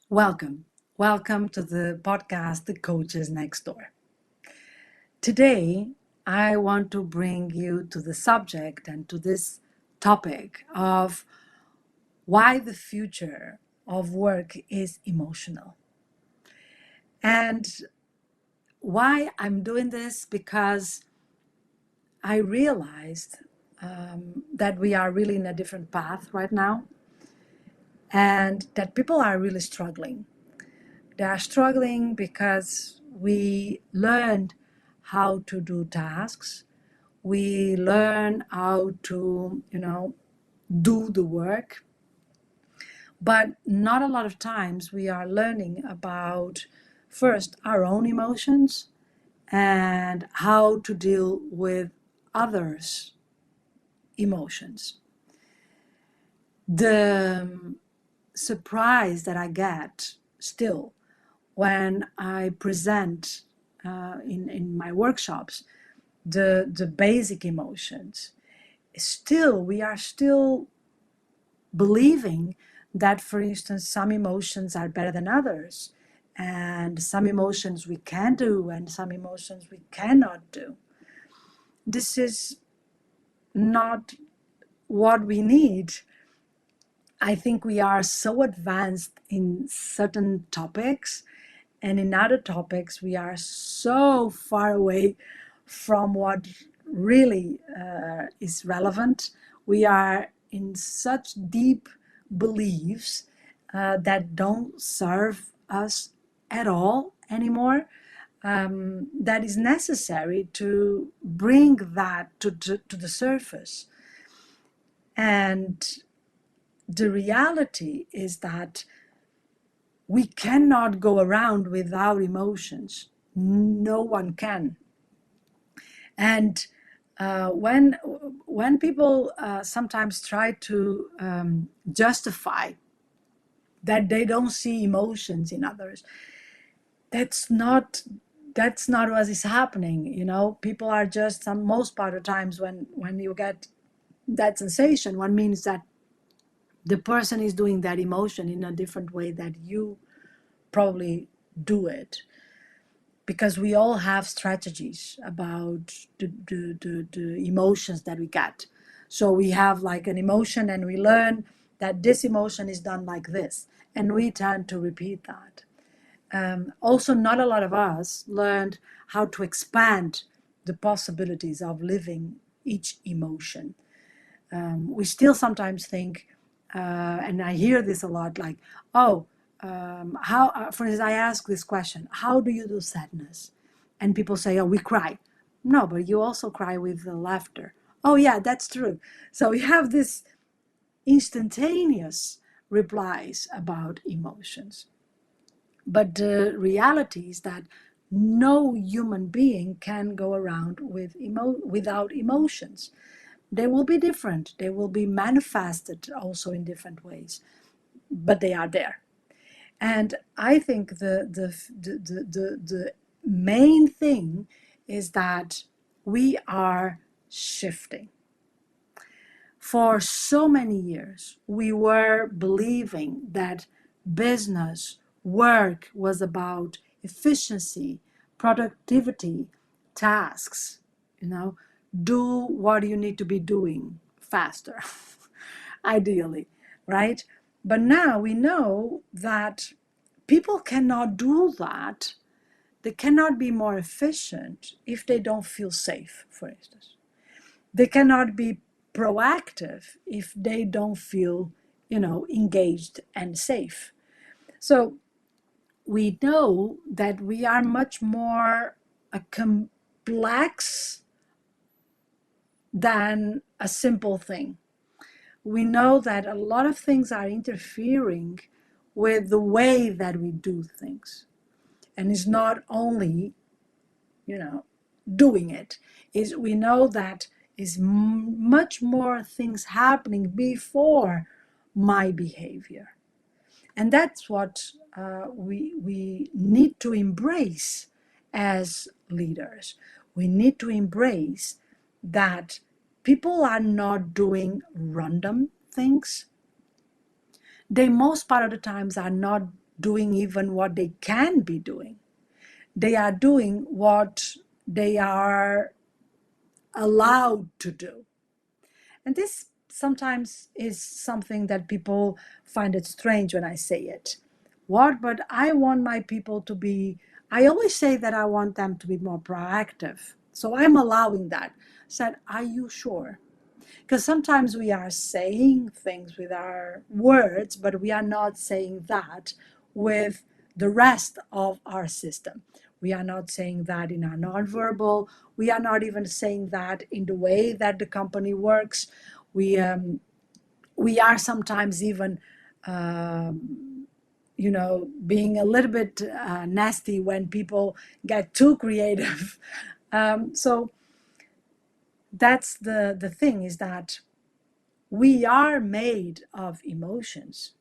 Welcome. Welcome to the podcast, The Coaches Next Door. Today, I want to bring you to the subject and to this topic of why the future of work is emotional. And why I'm doing this because I realized that we are really in a different path right now and that people are really struggling. They are struggling because we learned how to do tasks. We learn how to, do the work. But not a lot of times we are learning about first our own emotions and how to deal with others' emotions. The surprise that I get still when I present in my workshops the basic emotions, we are still believing that, for instance, some emotions are better than others, and some emotions we can do, and some emotions we cannot do. This is not what we need. I think we are so advanced in certain topics, and in other topics, we are so far away from what really is relevant. We are in such deep beliefs that don't serve us at all anymore. That is necessary to bring that to the surface. And the reality is that we cannot go around without emotions. No one can. And when people sometimes try to justify that they don't see emotions in others, that's not what is happening. People are just, most part of the times when you get that sensation, one means that the person is doing that emotion in a different way that you probably do it, because we all have strategies about the emotions that we get. So we have like an emotion and we learn that this emotion is done like this, and we tend to repeat that. Also, not a lot of us learned how to expand the possibilities of living each emotion. We still sometimes think, and I hear this a lot, like, oh, how, for instance, I ask this question, how do you do sadness? And people say, oh, we cry. No, but you also cry with the laughter. Oh, yeah, that's true. So we have this instantaneous replies about emotions. But the reality is that no human being can go around without emotions. They will be different. They will be manifested also in different ways, but they are there. And I think the main thing is that we are shifting. For so many years, we were believing that business, work was about efficiency, productivity, tasks, do what you need to be doing faster, ideally, right? But now we know that people cannot do that. They cannot be more efficient if they don't feel safe, for instance. They cannot be proactive if they don't feel, engaged and safe. So we know that we are much more a complex than a simple thing. We know that a lot of things are interfering with the way that we do things. And it's not only, doing it. Is we know that is much more things happening before my behavior. And that's what we need to embrace as leaders. We need to embrace that people are not doing random things. They most part of the times are not doing even what they can be doing. They are doing what they are allowed to do. And this sometimes is something that people find it strange when I say it. What? But I want my people to be, I always say that I want them to be more proactive. So I'm allowing that. I said, are you sure? Because sometimes we are saying things with our words, but we are not saying that with the rest of our system. We are not saying that in our nonverbal. We are not even saying that in the way that the company works. We we are sometimes even, being a little bit nasty when people get too creative. So that's the thing, is that we are made of emotions.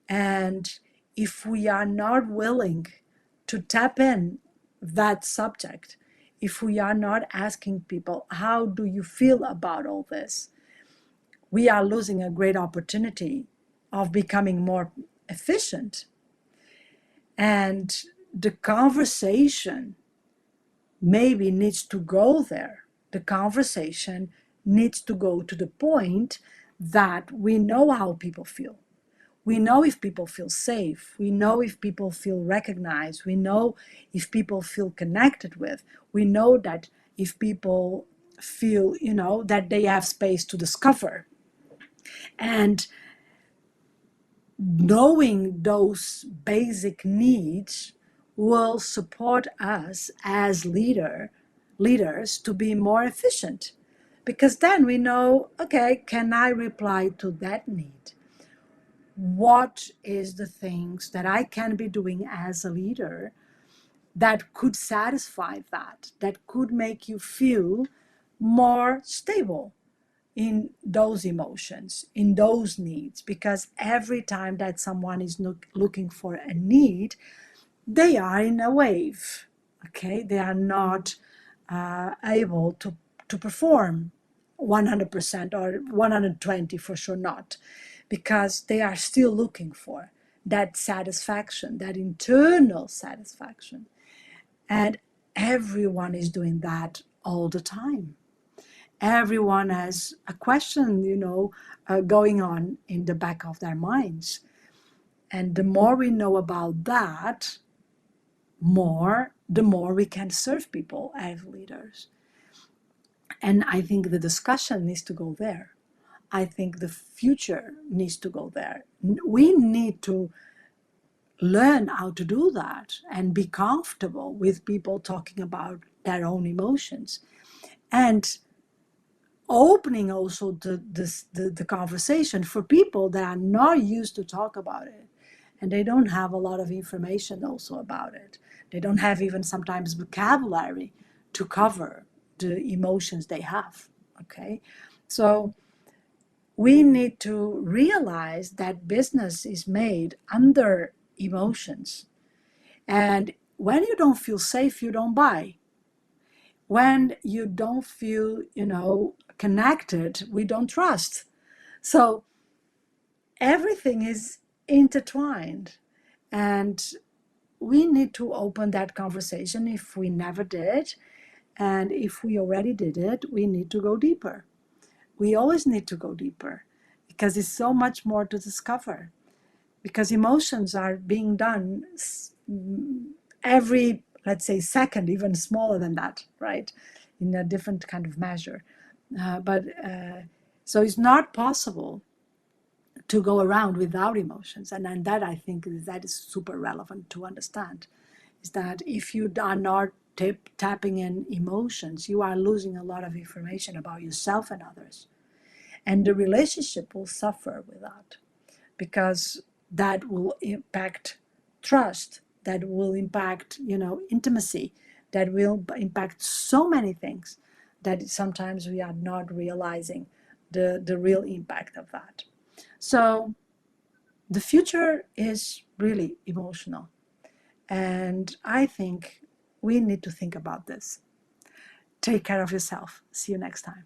And if we are not willing to tap in that subject, if we are not asking people, how do you feel about all this? We are losing a great opportunity of becoming more efficient. And the conversation maybe needs to go there. The conversation needs to go to the point that we know how people feel. We know if people feel safe. We know if people feel recognized. We know if people feel connected with. We know that if people feel, that they have space to discover. And knowing those basic needs will support us as leaders to be more efficient, because then we know, okay, can I reply to that need? What is the things that I can be doing as a leader that could satisfy that could make you feel more stable in those emotions, in those needs? Because every time that someone is looking for a need, they are in a wave. Okay, they are not able to perform 100% or 120, for sure not, because they are still looking for that satisfaction, that internal satisfaction. And everyone is doing that all the time. Everyone has a question, going on in the back of their minds. And the more we know about that, the more we can serve people as leaders. And I think the discussion needs to go there. I think the future needs to go there. We need to learn how to do that and be comfortable with people talking about their own emotions, and opening also the conversation for people that are not used to talk about it, and they don't have a lot of information also about it. They don't have even sometimes vocabulary to cover the emotions they have. Okay, so we need to realize that business is made under emotions. And when you don't feel safe, you don't buy. When you don't feel, connected, we don't trust. So everything is intertwined. And we need to open that conversation if we never did. And if we already did it, we need to go deeper. We always need to go deeper, because it's so much more to discover. Because emotions are being done every, let's say, second, even smaller than that, right? In a different kind of measure. So it's not possible to go around without emotions. And that, I think, that is super relevant to understand, is that if you are not tapping in emotions, you are losing a lot of information about yourself and others. And the relationship will suffer with that, because that will impact trust, that will impact, intimacy, that will impact so many things that sometimes we are not realizing the real impact of that. So the future is really emotional. And I think we need to think about this. Take care of yourself. See you next time.